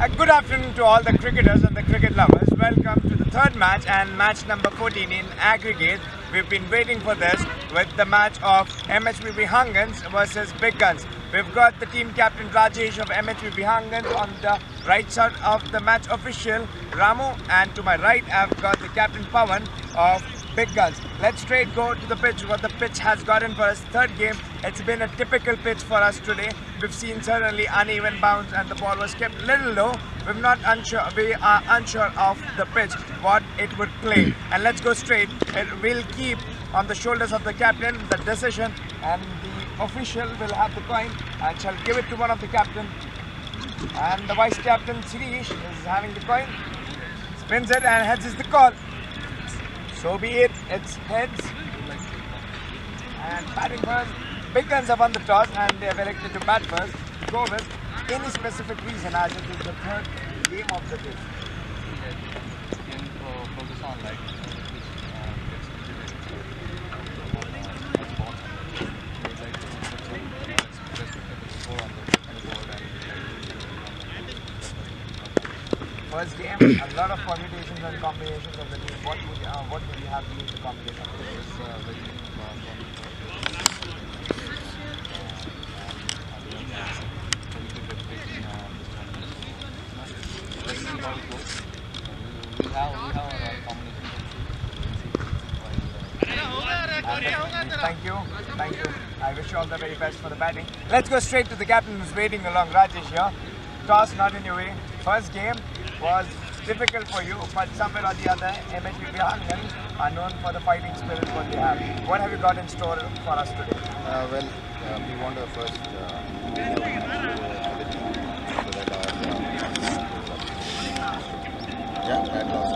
Good afternoon to all the cricketers and the cricket lovers. Welcome to the third match and match number 14 in aggregate. We've been waiting for this with the match of MHBB Hungans versus Big Guns. We've got the team captain Rajesh of MHBB Hungans on the right side of the match official Ramu, and to my right I've got the captain Pawan of Big Guns. Let's straight go to the pitch, what the pitch has gotten for us. Third game, it's been a typical pitch for us today. We've seen certainly uneven bounce and the ball was kept little low. We are unsure of the pitch, what it would play. And let's go straight. It will keep on the shoulders of the captain the decision, and the official will have the coin and shall give it to one of the captain. And the vice captain Sirish is having the coin, spins it and heads is the call. So be it, it's heads. And batting first, Big Guns have won the toss and they have elected to bat first. Go with any specific reason, as it is the third game of the day. Focus on like First game, a lot of permutations and combinations of the team. What would you have used the combination? we have a combination. Thank you. I wish you all the very best for the batting. Let's go straight to the captain who's waiting along, Rajesh here. Toss not in your way. First game was difficult for you, but somewhere or the other, MHBB Hungans are known for the fighting spirit what they have. What have you got in store for us today? We want our first so that bad loss.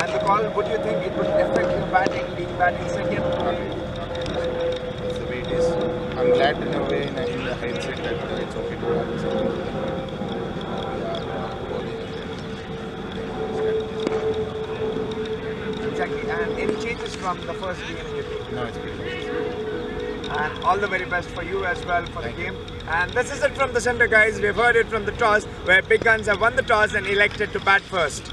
And the call, would you think it would affect your being batting second? That's the way it is. I'm glad in a way in the hindsight that it's okay to have second. Exactly. And any changes from the first game in your team? No, it's good. And all the very best for you as well for the game. And this is it from the center, guys. We've heard it from the toss, where Big Guns have won the toss and elected to bat first.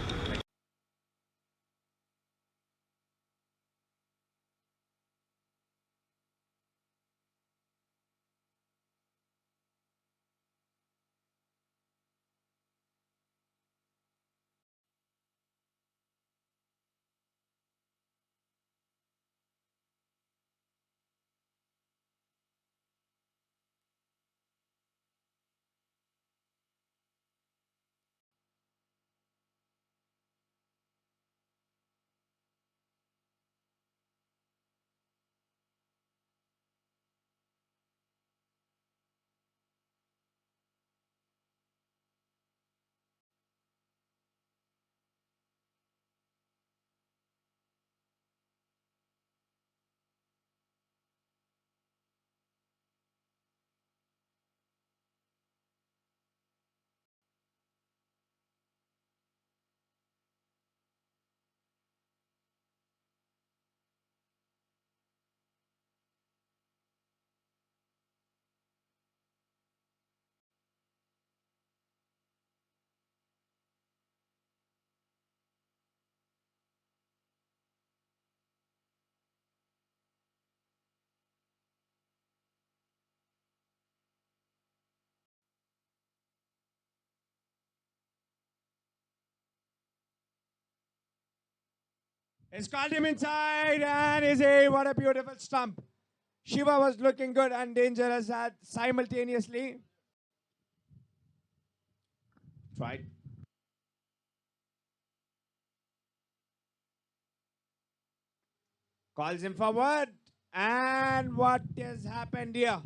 It's called him inside, and is a what a beautiful stump. Shiva was looking good and dangerous at simultaneously. Right. Calls him forward, and what has happened here?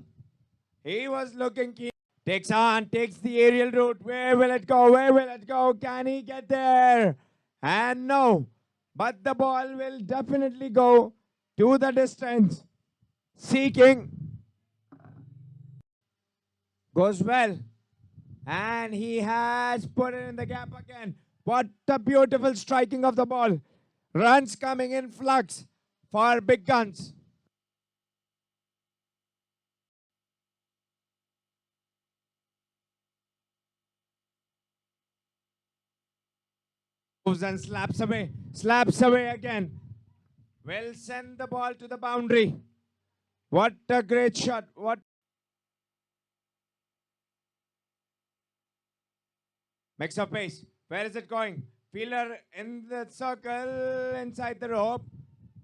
He was looking keen. Takes the aerial route. Where will it go? Where will it go? Can he get there? And no. But the ball will definitely go to the distance. Seeking. Goes well. And he has put it in the gap again. What a beautiful striking of the ball. Runs coming in flux for Big Guns. Moves and slaps away again. Will send the ball to the boundary. What a great shot. What mix of pace. Where is it going? Fielder in the circle inside the rope.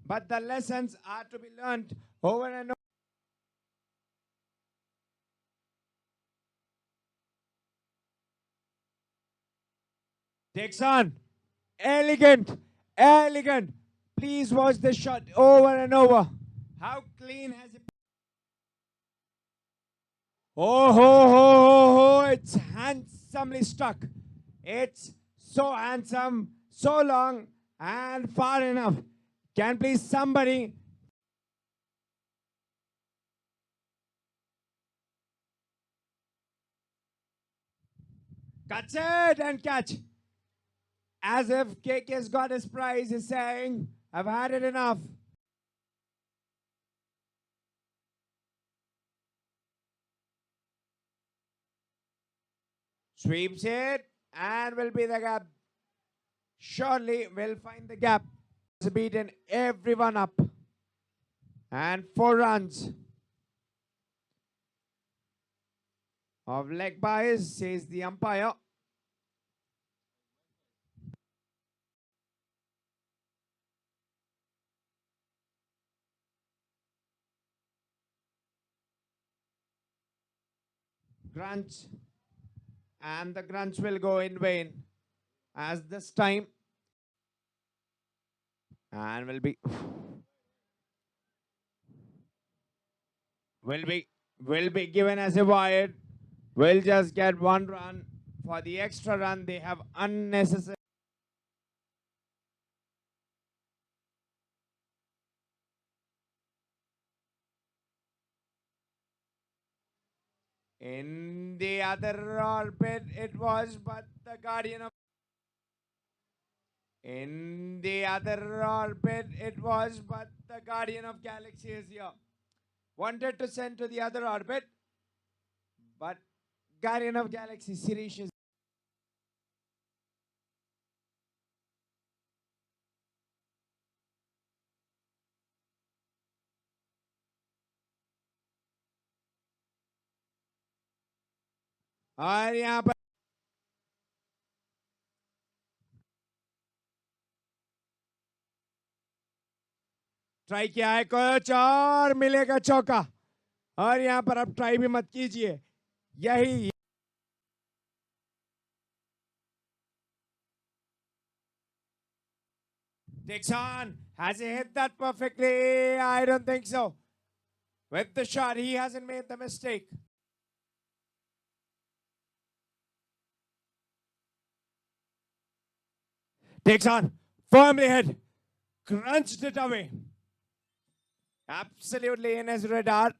But the lessons are to be learnt over and over. Takes on. Elegant. Elegant. Please watch the shot over and over. How clean has it? Oh, ho, ho, ho, ho. It's handsomely stuck. It's so handsome, so long, and far enough. Can please somebody cuts it and catch? As if KK's got his prize, he's saying, I've had it enough. Sweeps it and will be the gap. Surely will find the gap. He's beaten everyone up. And 4 runs of leg bias, says the umpire. Grunts. And the grunts will go in vain. As this time. And will be given as a wide. Will just get 1 run. For the extra run, they have unnecessary. In the other orbit, it was, but the guardian of. In the other orbit, it was, but the guardian of galaxy is here. Wanted to send to the other orbit, but guardian of galaxy, Sirish is. और यहाँ पर try किया है coach और मिलेगा चौका और यहाँ पर आप ट्राई भी मत कीजिए यही takes on. Has he hit that perfectly? I don't think so. With the shot, he hasn't made the mistake. Takes on. Firmly hit. Crunched it away. Absolutely in his radar.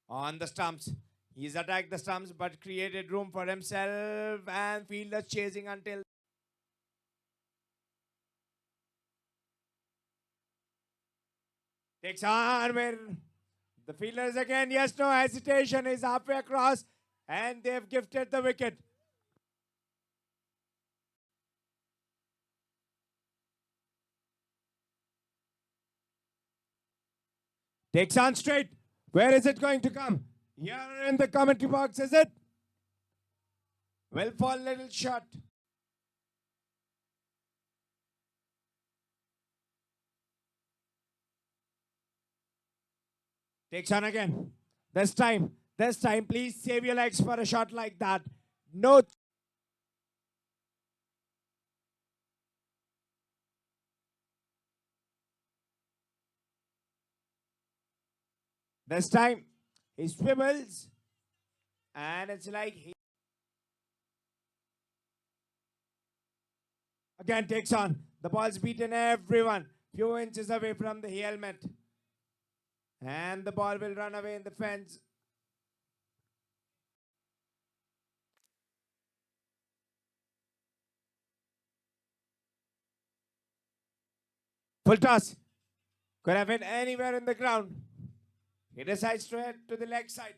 On the stumps. He's attacked the stumps but created room for himself and fielders chasing until. Takes on where the fielders again, yes, no hesitation, is halfway across and they've gifted the wicket. Takes on straight. Where is it going to come? Here in the commentary box, is it? Will fall little short. Takes on again. This time, please save your legs for a shot like that. No. This time, he swivels and it's like he again takes on. The ball's beaten everyone. Few inches away from the helmet. And the ball will run away in the fence. Full toss. Could have hit anywhere in the ground. He decides to head to the leg side.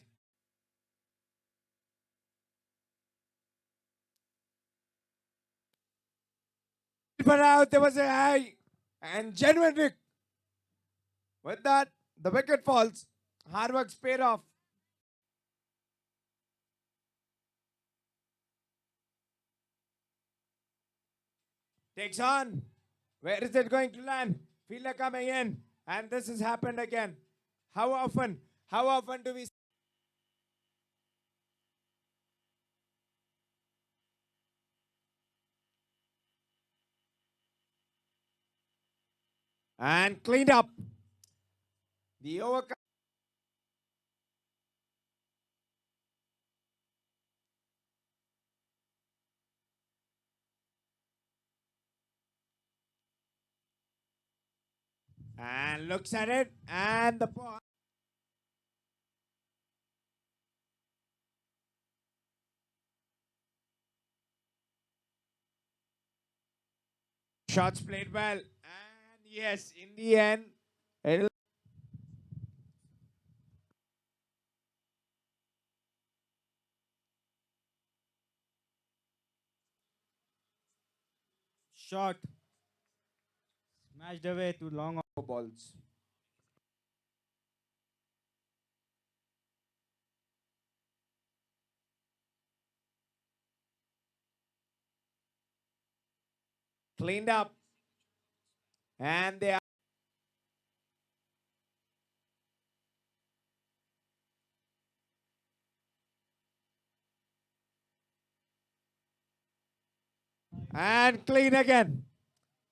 But out there was a high and genuine Rick. With that, the wicket falls. Hard work's paid off. Takes on. Where is it going to land? Fielder coming in. And this has happened again. How often? How often do we? And cleaned up. The over. And looks at it. And the ball. Shots played well. And yes, in the end, it'll. Shot. Smashed away to long Balls. Cleaned up. And they are. And clean again.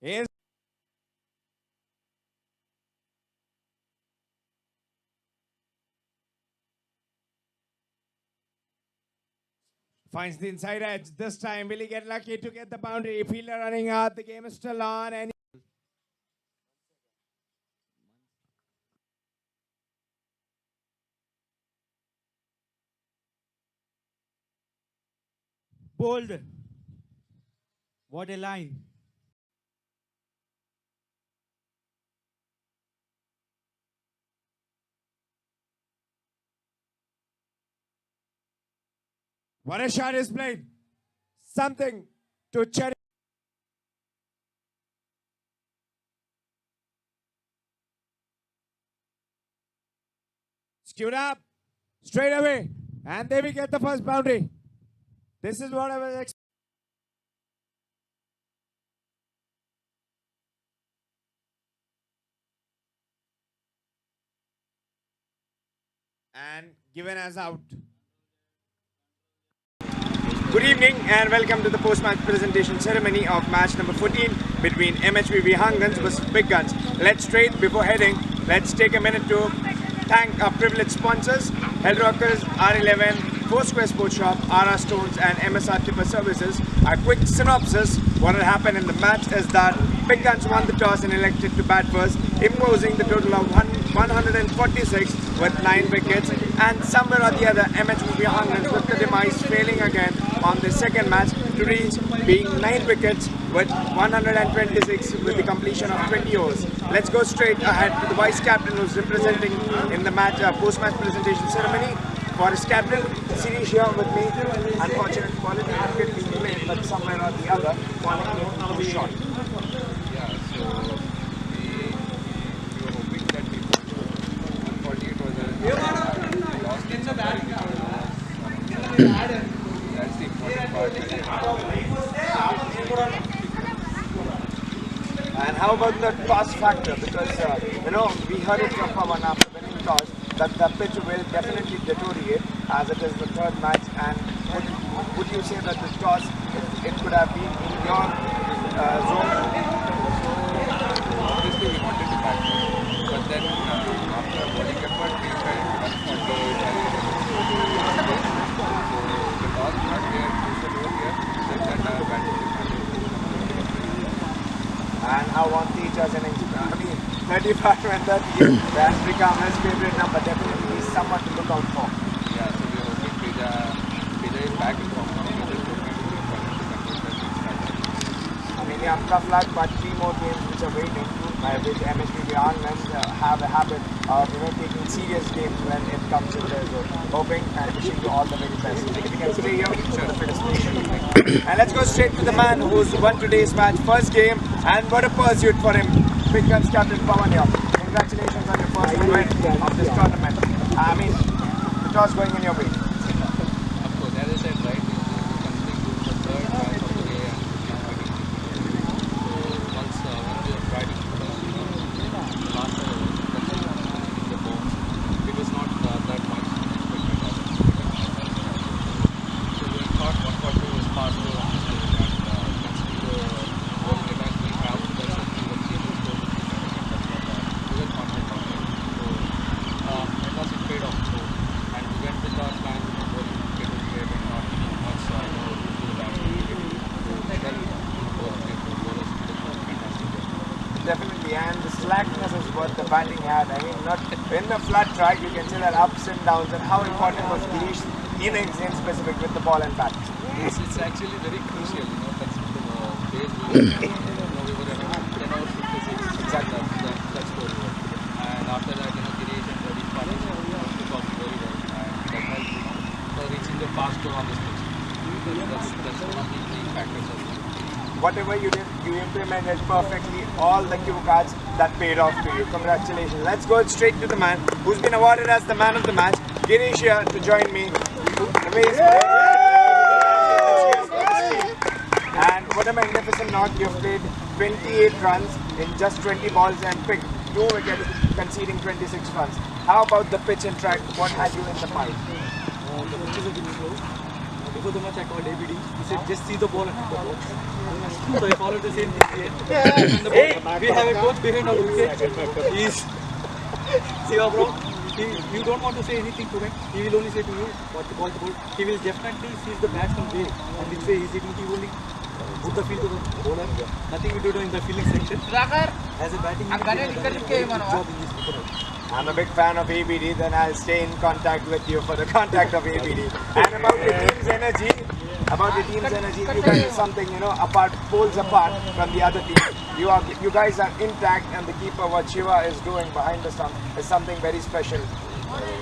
Is finds the inside edge. This time, will he get lucky to get the boundary? Fielder running out. The game is still on. And bold. What a line. what a shot is played. Something to cherry. Skewed up. Straight away. And there we get the first boundary. This is what I was expecting. And given as out. Good evening and welcome to the post-match presentation ceremony of match number 14 between MHBB Hungans vs Big Guns. Let's straight before heading, let's take a minute to thank our privileged sponsors, Hellrockers, R11, Foursquare Sports Shop, RR Stones and MSR Tipper Services. A quick synopsis, what had happened in the match is that Big Guns won the toss and elected to bat first, imposing the total of 146 with 9 wickets, and somewhere or the other MHBB Hungans with the demise failing again on the second match to reach being 9 wickets with 126 with the completion of 20 overs. Let's go straight ahead to the vice captain who's representing in the match post-match presentation ceremony. For his captain, Sirish here with me. Unfortunate quality cricket being played, but somewhere or the other, quality was shot. Yeah, so we were hoping that we would. Unfortunately, it was a lost in the bag. That's the important part. And how about the toss factor? Because, we heard it from Pawan after winning toss that the pitch will definitely deteriorate as it is the third match. And would you say that the toss, it could have been in your zone? Obviously, we wanted to bat, but then after bowling effort, we felt 148 so the toss not here, crucial role here, then that batting. And how on Tejas innings? I mean, 35 and 38. That's Rika's favorite number. Definitely he's someone to look out for. Yeah, so we're hoping Peja is back in form now. We're just hoping to get for him to convert that six I mean, yeah, tough luck, but 3 more games which are waiting, which MHBB Anand have a habit of taking serious games when it comes to their zone. Hoping and wishing you all the very best. If you can stay here, sure the fittest place. And let's go straight to the man who's won today's match, first game, and what a pursuit for him. Big Guns captain Pawan here. Congratulations on your first win of this tournament. I mean, the toss going in your way. Of course, as I said, right, considering this is the third match of the day and so once we are riding the last the bombs, it was not that much expected as so we thought 142 was faster on this day and considering the bowling attack we have, that's what we were able to score the 3 seconds. We were confident on it. So at last it paid off. So and we went with our plan of bowling capability and not much to the batting. Definitely, and the slackness is what the batting had. I mean, not in the flat track, you can see that ups and downs, and how important was Girish's innings in specific with the ball and bat. It's actually very crucial, that's the days we were around 10 hours 56, exactly that score. And after that, Girish and Pradeep partnership took off very well, and that helped for reaching the fast score on this pitch. That's one of the key factors as well. Whatever you did, you implemented perfectly all the cue cards that paid off to you. Congratulations. Let's go straight to the man who's been awarded as the man of the match. Girish here to join me. And what a magnificent knock. You've played 28 runs in just 20 balls and picked 2 wickets, conceding 26 runs. How about the pitch and track? What had you in the mind? The pitches have been slow. Before the match, I called ABD. He said, just see the ball and hit the ball. So I followed the same thing. And the ball, we have a coach behind our wicket. He's Siva bro. You don't want to say anything to him. He will only say to you what to call the ball. He will definitely see the batsman way and which way he's hitting. He will only put the field to the bowler. Nothing we do in the fielding section. As a batting, I'm a big fan of ABD, then I'll stay in contact with you for the contact of ABD. And about the team's energy, you guys are something, apart, poles apart from the other team. You guys are intact, and the keeper, what Shiva is doing behind the stump, is something very special.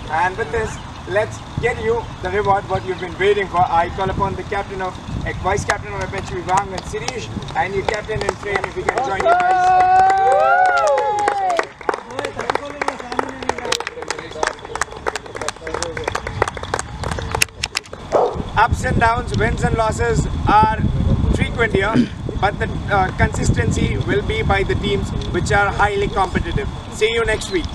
And with this, let's get you the reward what you've been waiting for. I call upon the vice captain of MHBB Anand, Sirish, and your captain in frame, if you can join you guys. Ups and downs, wins and losses are frequent here, but the consistency will be by the teams which are highly competitive. See you next week.